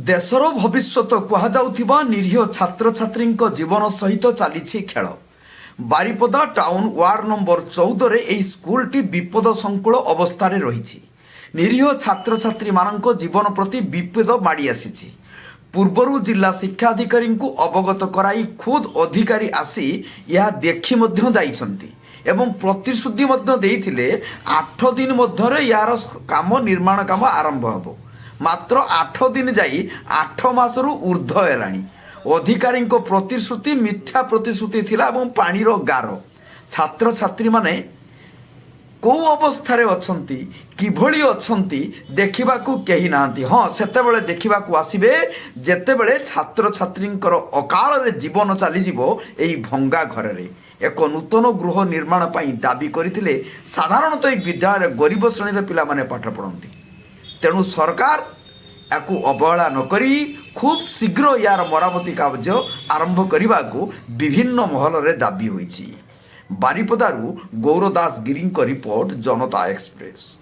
देशर भविष्यत कुहाଯାଉଥିବା निरीह छात्र छात्री जीवन सहित चली खेल। बारिपदा टाउन वार्ड नंबर 14 रे एही स्कूलटी विपद संकुल अवस्था रही। निरीह छात्र छात्री मानक जीवन प्रति विपद माड़ी आसी। पूर्वर जिला शिक्षा अधिकारी को अवगत कराई खुद अधिकारी आसी यह देखि मध्य जाइछन्ति एवं प्रतिश्रुति मध्य देइथिले 8 दिन मध्य यार काम निर्माण काम आरंभ हबो। मात्र 8 दिन जाई 8 मासरू ऊर्ध्व हेलाणी। अधिकारी प्रतिश्रुति मिथ्या प्रतिश्रुति थिला एवं पानीर गार। छात्र छात्री माने को अवस्था अछंती किभली अछंती देखिबाकू केही नांती। हाँ सेतेबेले देखिबाकू आसीबे जेतेबेले छात्र छात्रींकर अकाल रे जीवन चली जिवो एही भंगा घर रे। एक नूतन गृह निर्माण पई दाबी करथिले। साधारणतः एक विद्यालय गरीब श्रेणी पिला माने पाठ पढ़ती। तेणु सरकार याकू अवहेला नकरी खूब शीघ्र यार मरामती कार्य आरंभ करने को विभिन्न महल रे दाबी होईची। बारिपदारू गौरदास गिरी रिपोर्ट, जनता एक्सप्रेस।